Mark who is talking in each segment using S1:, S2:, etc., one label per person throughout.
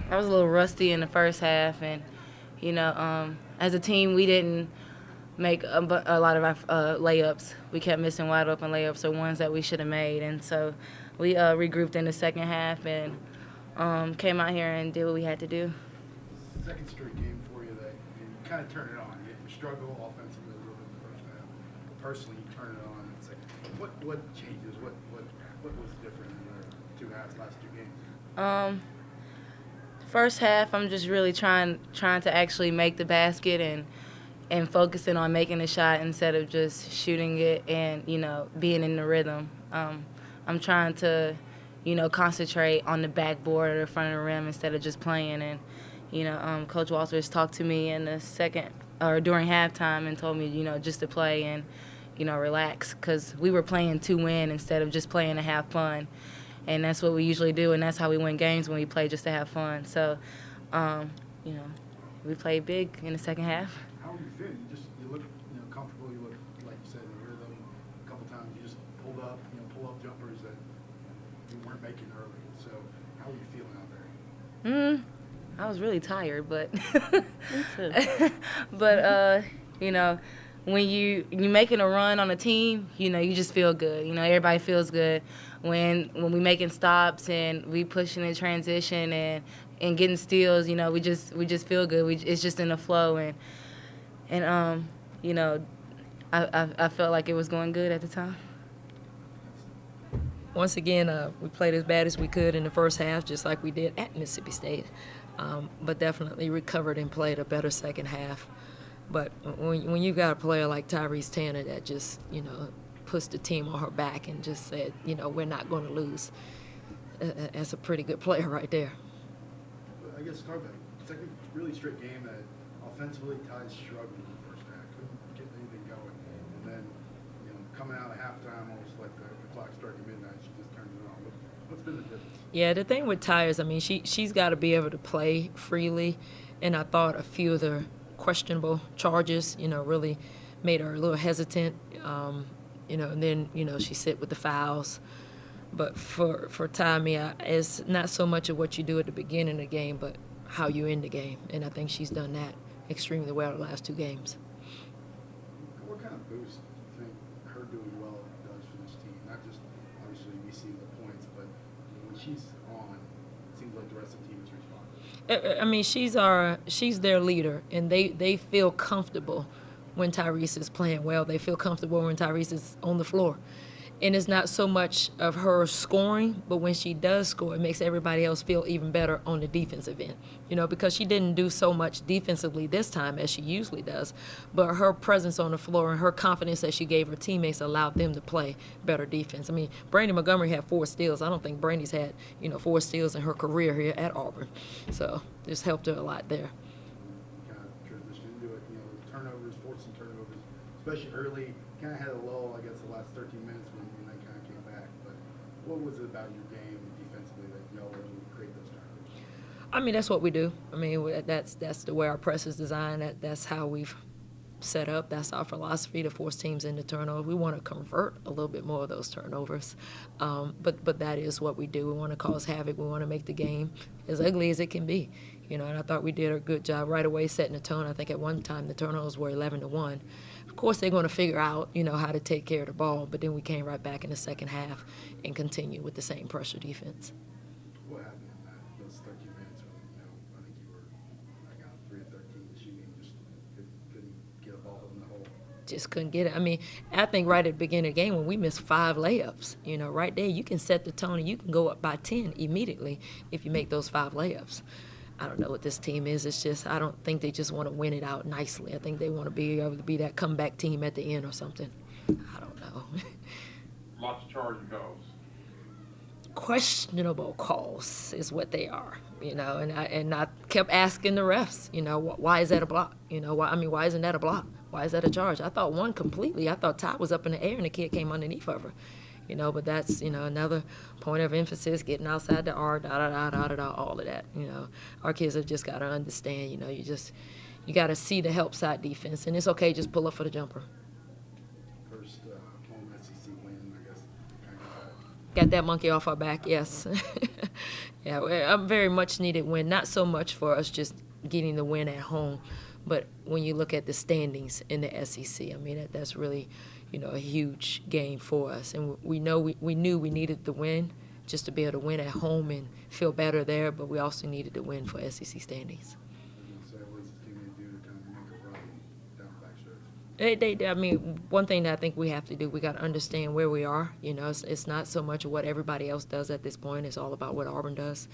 S1: I was a little rusty in the first half, and you know, as a team, we didn't make a lot of our layups. We kept missing wide open layups or ones that we should have made, and so we regrouped in the second half and came out here and did what we had to do.
S2: Second straight game for you that you kind of turn it on. You struggle offensively a little bit in the first half. Personally, you turn it on. It's like, what changes? What was different in the two halves, last two games?
S1: First half, I'm just really trying to actually make the basket and focusing on making the shot instead of just shooting it and, you know, being in the rhythm. I'm trying to, you know, concentrate on the backboard or the front of the rim instead of just playing. And, you know, Coach Walters talked to me in the second or during halftime and told me, you know, just to play and, you know, relax, because we were playing to win instead of just playing to have fun. And that's what we usually do, and that's how we win games, when we play just to have fun. So, you know, we played big in the second half.
S2: How are you feeling? You look, you know, comfortable. You look, like you said, in the rhythm. A couple times you just pulled up, you know, pull up jumpers that you weren't making early. So, how are you feeling out there?
S1: I was really tired, but but you know, when you making a run on a team, you know, you just feel good. You know, everybody feels good when we making stops and we pushing in transition and getting steals. You know, we just feel good. It's just in the flow and you know, I felt like it was going good at the time.
S3: Once again, we played as bad as we could in the first half, just like we did at Mississippi State, but definitely recovered and played a better second half. But when you got a player like Tyrese Tanner that just, you know, puts the team on her back and just said, you know, we're not going to lose, that's a pretty good player right there.
S2: I guess start that second really strict game that offensively Ty's struggled in the first half, couldn't get anything going, and then, you know, coming out of halftime, almost like the clock striking midnight, she just turns it on. What's been the difference?
S3: Yeah, the thing with Ty is, I mean, she's got to be able to play freely, and I thought a few of the questionable charges, you know, really made her a little hesitant, you know, and then, you know, she sit with the fouls. But for Ty, I mean, it's not so much of what you do at the beginning of the game, but how you end the game, and I think she's done that extremely well the last two games.
S2: What kind of boost do you think her doing well does for this team? Not just, obviously, we see the points, but when she's on, it seems like the rest of the team is responding.
S3: I mean, she's their leader, and they feel comfortable when Tyrese is playing well. They feel comfortable when Tyrese is on the floor. And it's not so much of her scoring, but when she does score, it makes everybody else feel even better on the defensive end. You know, because she didn't do so much defensively this time as she usually does, but her presence on the floor and her confidence that she gave her teammates allowed them to play better defense. I mean, Brandy Montgomery had 4 steals. I don't think Brandy's had, you know, 4 steals in her career here at Auburn. So this helped her a lot there.
S2: Kind of transition into it, you know, turnovers, forcing turnovers, especially early. Kind of had a lull, I guess, the last 13 minutes when they kind of came back. But what was it about your game defensively that y'all were able to create those turnovers?
S3: I mean, that's what we do. I mean, that's the way our press is designed. That's how we've set up. That's our philosophy to force teams into turnovers. We want to convert a little bit more of those turnovers. But that is what we do. We want to cause havoc. We want to make the game as ugly as it can be. You know, and I thought we did a good job right away setting the tone. I think at one time the turnovers were 11-1. Of course, they're going to figure out, you know, how to take care of the ball, but then we came right back in the second half and continued with the same pressure defense.
S2: What happened in those 13 minutes when, you know, I think you were like on 3 of 13 shooting, just couldn't get a ball in the hole?
S3: Just couldn't get it. I mean, I think right at the beginning of the game when we missed 5 layups, you know, right there you can set the tone and you can go up by 10 immediately if you make those 5 layups. I don't know what this team is. It's just I don't think they just want to win it out nicely. I think they want to be able to be that comeback team at the end or something. I don't know.
S4: Lots of charging calls.
S3: Questionable calls is what they are, you know. And I kept asking the refs, you know, why is that a block? You know, why isn't that a block? Why is that a charge? I thought one completely. I thought Ty was up in the air and the kid came underneath of her. You know, but that's, you know, another point of emphasis, getting outside the arc, all of that. You know, our kids have just got to understand, you know, you got to see the help side defense, and it's okay, just pull up for the jumper.
S2: First home SEC win, I guess.
S3: Got that monkey off our back, yes. Yeah, a very much needed win, not so much for us just getting the win at home, but when you look at the standings in the SEC, I mean, that's really, you know, a huge game for us. And we knew we needed the win just to be able to win at home and feel better there, but we also needed to win for SEC standings.
S2: What's the team going to do to kind of make a run down the back stretch?
S3: I mean, one thing that I think we have to do, we got to understand where we are. You know, it's not so much what everybody else does at this point. It's all about what Auburn does,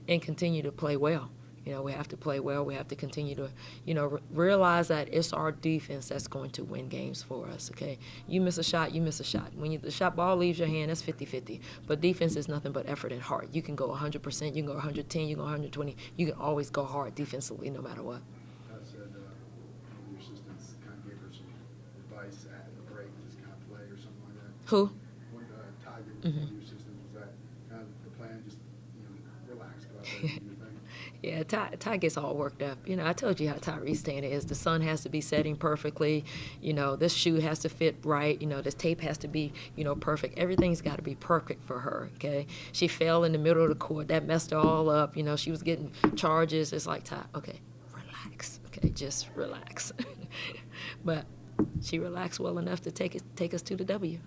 S3: and continue to play well. You know, we have to play well. We have to continue to, you know, realize that it's our defense that's going to win games for us, okay? You miss a shot, you miss a shot. When the shot ball leaves your hand, that's 50-50. But defense is nothing but effort and heart. You can go 100%, you can go 110, you can go 120. You can always go hard defensively no matter what.
S2: I said one of your assistants kind of gave her some advice at the break, just kind of play or something like that.
S3: Who?
S2: When Ty gave one of your assistants, was that kind of the plan, just, you know, relax, go out there and do your thing?
S3: Yeah, Ty gets all worked up. You know, I told you how Tyrese Tanner is. The sun has to be setting perfectly. You know, this shoe has to fit right. You know, this tape has to be, you know, perfect. Everything's got to be perfect for her, okay? She fell in the middle of the court. That messed her all up. You know, she was getting charges. It's like, Ty, okay, relax. Okay, just relax. But she relaxed well enough to take us to the W.